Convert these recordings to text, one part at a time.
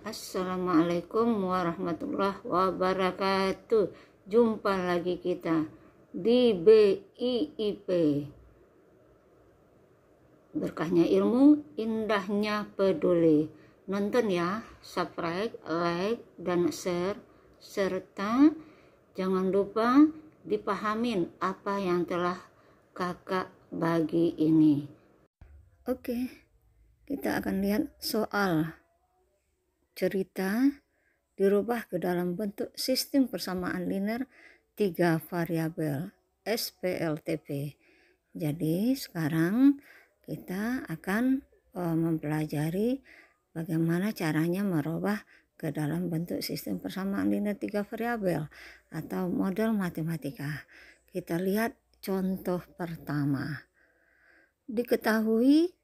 Assalamualaikum warahmatullahi wabarakatuh. Jumpa lagi kita di BIP. Berkahnya ilmu, indahnya peduli. Nonton ya, subscribe, like, dan share. Serta jangan lupa dipahamin apa yang telah kakak bagi ini. Oke, kita akan lihat soal cerita dirubah ke dalam bentuk sistem persamaan linear 3 variabel SPLTP. Jadi sekarang kita akan mempelajari bagaimana caranya merubah ke dalam bentuk sistem persamaan linear 3 variabel atau model matematika. Kita lihat contoh pertama. Diketahui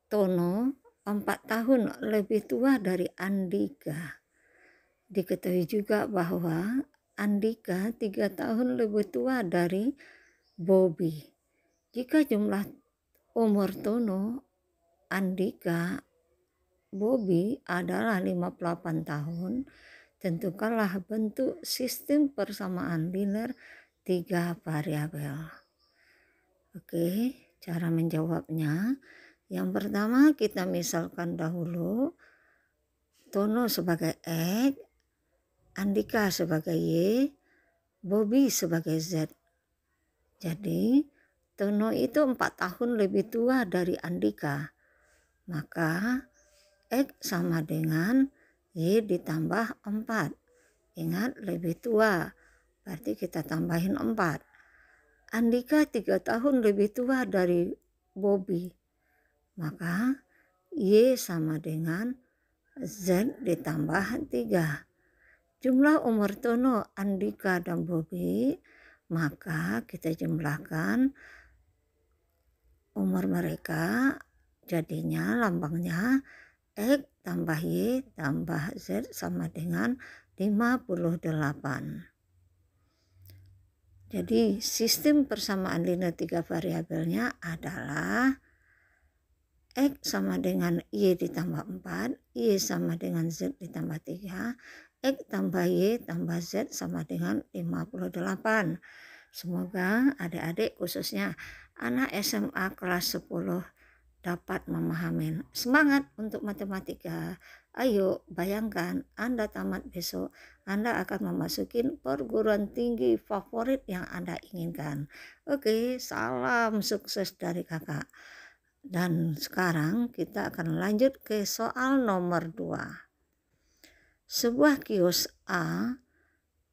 Tono 4 tahun lebih tua dari Andika. Diketahui juga bahwa Andika 3 tahun lebih tua dari Bobby. Jika jumlah umur Tono, Andika, Bobby adalah 58 tahun, tentukanlah bentuk sistem persamaan linear 3 variabel. Oke, cara menjawabnya. Yang pertama kita misalkan dahulu Tono sebagai X, Andika sebagai Y, Bobby sebagai Z. Jadi Tono itu 4 tahun lebih tua dari Andika. Maka X sama dengan Y ditambah 4. Ingat lebih tua, berarti kita tambahin 4. Andika 3 tahun lebih tua dari Bobby. Maka Y sama dengan Z ditambah 3. Jumlah umur Tono, Andika, dan Bobby, maka kita jumlahkan umur mereka, jadinya lambangnya X tambah Y tambah Z sama dengan 58. Jadi sistem persamaan linear 3 variabelnya adalah X sama dengan Y ditambah 4, Y sama dengan Z ditambah 3, X tambah Y tambah Z sama dengan 58. Semoga adik-adik khususnya anak SMA kelas 10 dapat memahami. Semangat untuk matematika. Ayo bayangkan Anda tamat besok, Anda akan memasuki perguruan tinggi favorit yang Anda inginkan. Oke, salam sukses dari kakak. Dan sekarang kita akan lanjut ke soal nomor 2. Sebuah kios A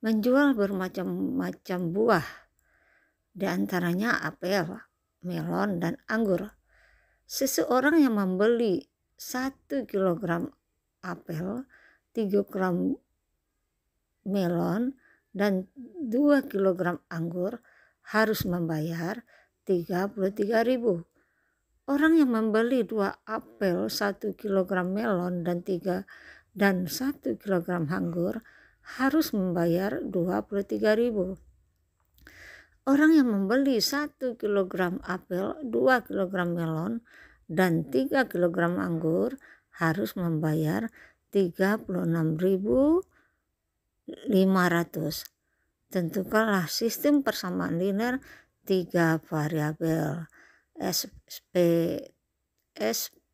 menjual bermacam-macam buah, di antaranya apel, melon, dan anggur. Seseorang yang membeli 1 kg apel, 3 gram melon, dan 2 kg anggur harus membayar 33.000. Orang yang membeli 2 apel, 1 kg melon, dan 1 kg anggur harus membayar 23.000. Orang yang membeli 1 kg apel, 2 kg melon, dan 3 kg anggur harus membayar 36.500. Tentukanlah sistem persamaan linear 3 variabel SPLTP,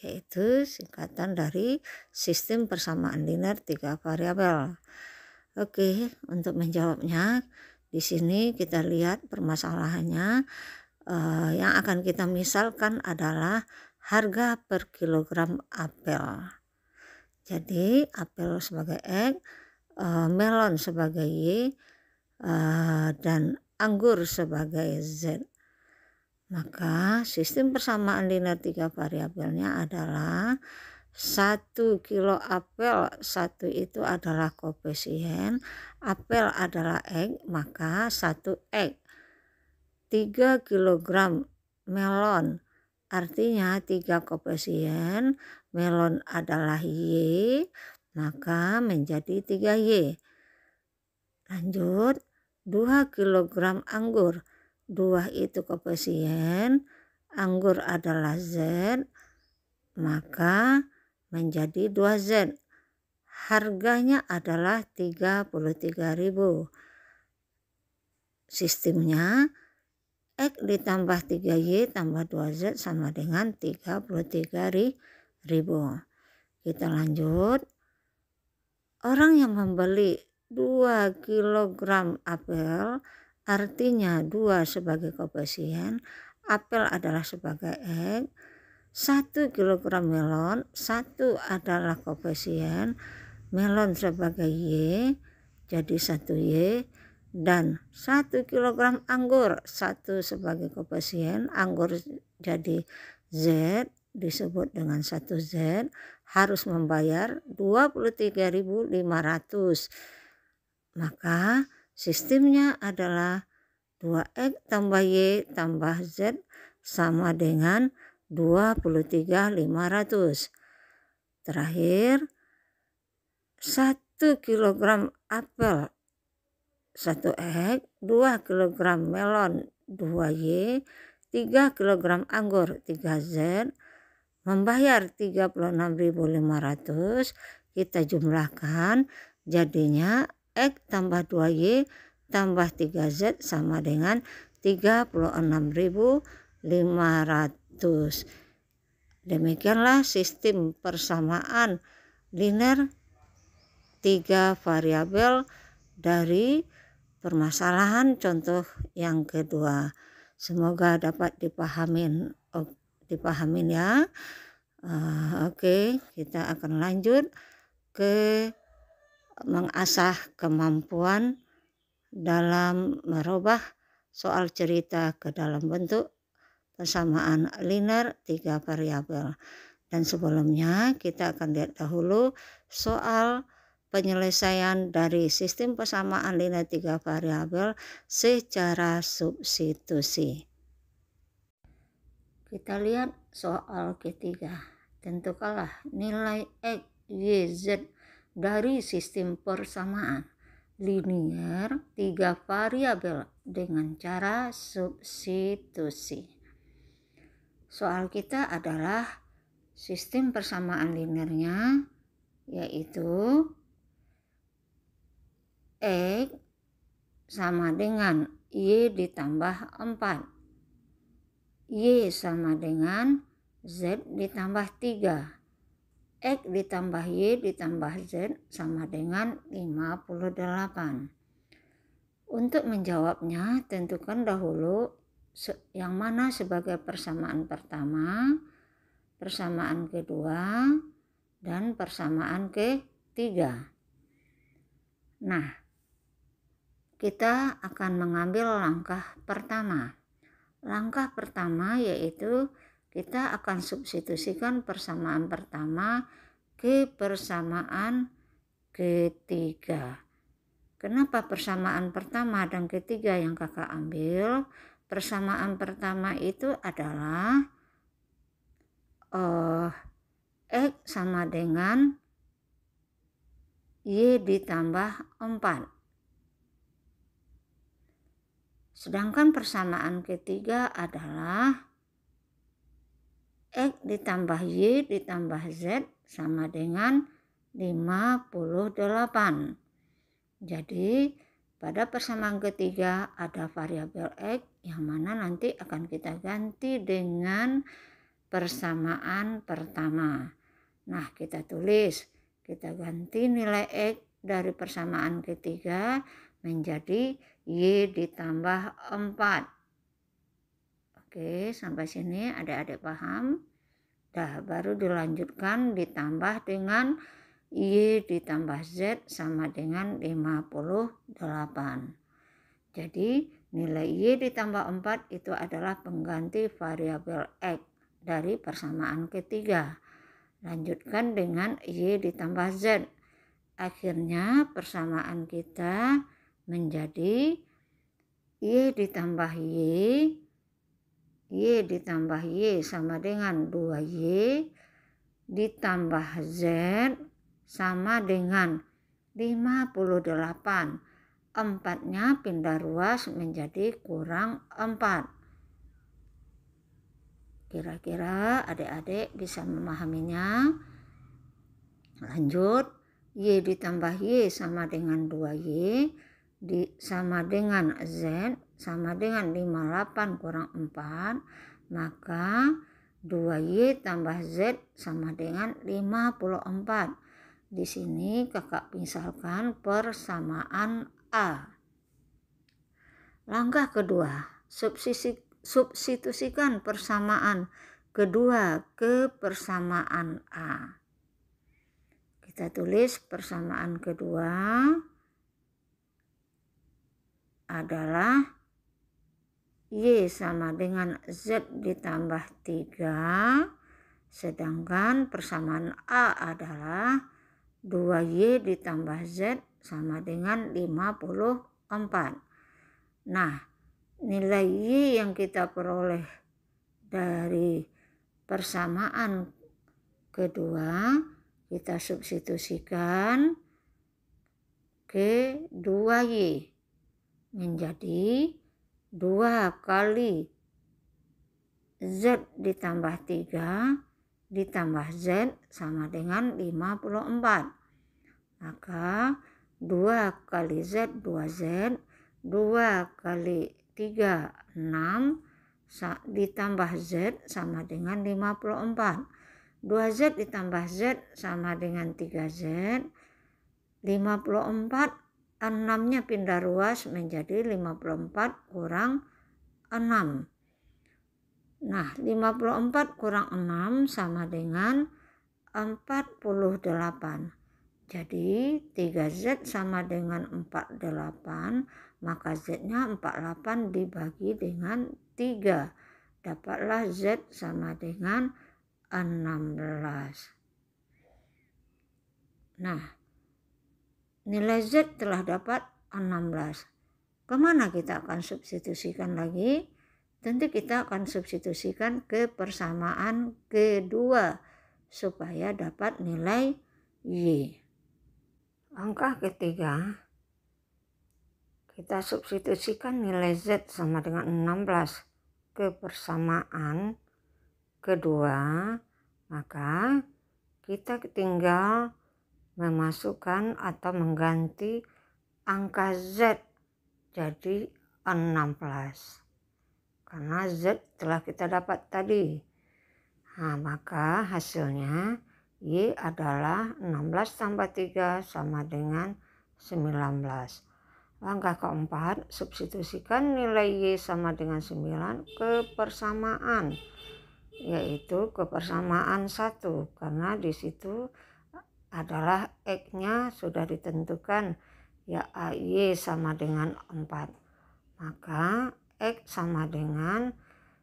yaitu singkatan dari sistem persamaan linear 3 variabel. Oke, untuk menjawabnya di sini kita lihat permasalahannya. Yang akan kita misalkan adalah harga per kilogram apel. Jadi apel sebagai X, melon sebagai Y, dan anggur sebagai Z. Maka sistem persamaan linear 3 variabelnya adalah 1 kilo apel, 1 itu adalah koefisien, apel adalah X, maka 1 X. 3 kg melon, artinya 3 koefisien, melon adalah Y, maka menjadi 3Y. Lanjut, 2 kg anggur, 2 itu koefisien, anggur adalah Z, maka menjadi 2Z. Harganya adalah 33.000. Sistemnya X ditambah 3Y tambah 2Z sama dengan 33.000. Kita lanjut. Orang yang membeli 2 kg apel, artinya 2 sebagai koefisien, apel adalah sebagai X, 1 kg melon, 1 adalah koefisien, melon sebagai Y, jadi 1Y, dan 1 kg anggur, 1 sebagai koefisien, anggur jadi Z, disebut dengan 1Z, harus membayar 23.500. Maka sistemnya adalah 2X tambah Y tambah Z sama dengan 23.500. Terakhir, 1 kg apel 1X, 2 kg melon 2Y, 3 kg anggur 3Z, membayar 36.500, kita jumlahkan jadinya X tambah 2Y tambah 3Z sama dengan 36.500. Demikianlah sistem persamaan linear 3 variabel dari permasalahan contoh yang kedua. Semoga dapat dipahamin ya. Oke, kita akan lanjut ke mengasah kemampuan dalam merubah soal cerita ke dalam bentuk persamaan linear 3 variabel. Dan sebelumnya kita akan lihat dahulu soal penyelesaian dari sistem persamaan linear 3 variabel secara substitusi. Kita lihat soal ketiga. Tentukanlah nilai X, Y, Z dari sistem persamaan linear 3 variabel dengan cara substitusi. Soal kita adalah sistem persamaan linearnya yaitu X sama dengan Y ditambah 4. Y sama dengan Z ditambah 3. X ditambah Y ditambah Z sama dengan 58. Untuk menjawabnya, tentukan dahulu yang mana sebagai persamaan pertama, persamaan kedua, dan persamaan ketiga. Nah, kita akan mengambil langkah pertama. Langkah pertama yaitu kita akan substitusikan persamaan pertama ke persamaan ketiga. Kenapa persamaan pertama dan ketiga yang kakak ambil? Persamaan pertama itu adalah X sama dengan Y ditambah 4. Sedangkan persamaan ketiga adalah X ditambah Y ditambah Z sama dengan 58. Jadi pada persamaan ketiga ada variabel X yang mana nanti akan kita ganti dengan persamaan pertama. Nah, kita tulis, kita ganti nilai X dari persamaan ketiga menjadi Y ditambah 4. Oke, sampai sini adik-adik paham? Baru dilanjutkan ditambah dengan Y ditambah Z sama dengan 58. Jadi nilai Y ditambah 4 itu adalah pengganti variabel X dari persamaan ketiga. Lanjutkan dengan Y ditambah Z. Akhirnya persamaan kita menjadi Y ditambah Y ditambah Y sama dengan 2Y ditambah Z sama dengan 58. 4-nya pindah ruas menjadi kurang 4. Kira-kira adik-adik bisa memahaminya? Lanjut, Y ditambah Y sama dengan 2Y sama dengan Z sama dengan 58 kurang 4, maka 2Y tambah Z sama dengan 54. Di sini kakak misalkan persamaan A. Langkah kedua, substitusikan persamaan kedua ke persamaan A. Kita tulis persamaan kedua adalah Y sama dengan Z ditambah 3, sedangkan persamaan A adalah 2Y ditambah Z sama dengan 54. Nah, nilai Y yang kita peroleh dari persamaan kedua kita substitusikan ke 2Y menjadi 2 kali Z ditambah 3 ditambah Z sama dengan 54. Maka 2 kali Z 2Z, 2 kali 3 6 ditambah Z sama dengan 54. 2Z ditambah Z sama dengan 3Z. 54, 6-nya pindah ruas menjadi 54 kurang 6. Nah, 54 kurang 6 sama dengan 48. Jadi 3Z sama dengan 48, maka Z-nya 48 dibagi dengan 3. Dapatlah Z sama dengan 16. Nah, nilai Z telah dapat 16. Kemana kita akan substitusikan lagi? Tentu kita akan substitusikan ke persamaan kedua supaya dapat nilai Y. Langkah ketiga, kita substitusikan nilai Z sama dengan 16 ke persamaan kedua, maka kita tinggal memasukkan atau mengganti angka Z jadi 16 karena Z telah kita dapat tadi. Nah, maka hasilnya Y adalah 16 tambah 3 sama dengan 19. Langkah keempat, substitusikan nilai Y sama dengan 9 ke persamaan, yaitu ke persamaan 1, karena di situ adalah X-nya sudah ditentukan, ya Y sama dengan 4. Maka X sama dengan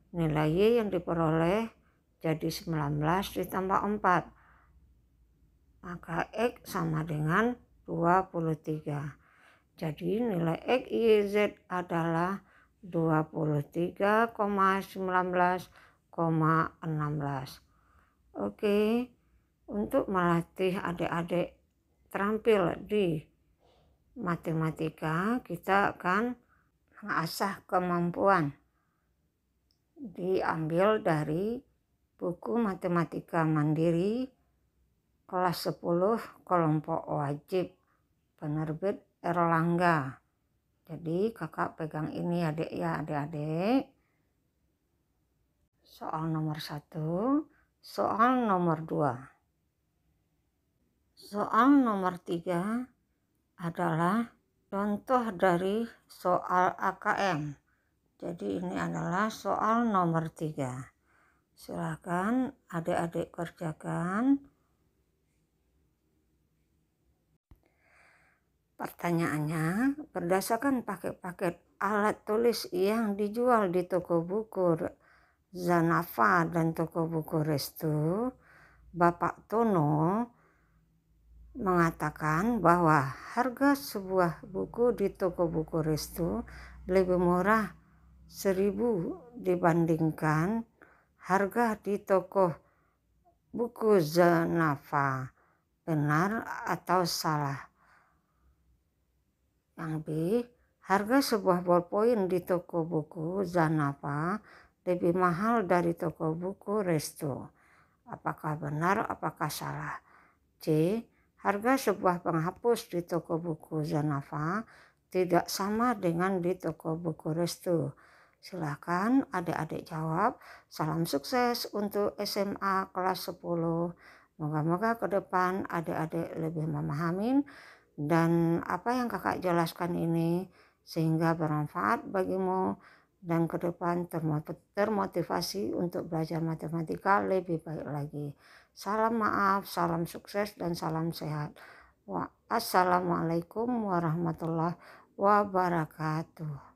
nilai Y yang diperoleh jadi 19 ditambah 4. Maka X sama dengan 23. Jadi nilai X, Y, Z adalah 23,19,16. Oke, untuk melatih adik-adik terampil di matematika, kita akan mengasah kemampuan. Diambil dari buku Matematika Mandiri kelas 10 kelompok wajib, penerbit Erlangga. Jadi kakak pegang ini adik-adik. Soal nomor 1, soal nomor 2. Soal nomor 3 adalah contoh dari soal AKM. Jadi ini adalah soal nomor 3. Silakan adik-adik kerjakan. Pertanyaannya, berdasarkan paket-paket alat tulis yang dijual di toko buku Zanafa dan toko buku Restu, Bapak Tono mengatakan bahwa harga sebuah buku di toko buku Restu lebih murah 1.000 dibandingkan harga di toko buku Zanafa. Benar atau salah? Yang B, harga sebuah ballpoint di toko buku Zanafa lebih mahal dari toko buku Resto. Apakah benar, apakah salah? C. Harga sebuah penghapus di toko buku Zanava tidak sama dengan di toko buku Resto. Silakan adik-adik jawab. Salam sukses untuk SMA kelas 10. Moga-moga ke depan adik-adik lebih memahami dan apa yang kakak jelaskan ini sehingga bermanfaat bagimu dan ke depan termotivasi untuk belajar matematika lebih baik lagi. Salam maaf, salam sukses dan salam sehat. Assalamualaikum warahmatullahi wabarakatuh.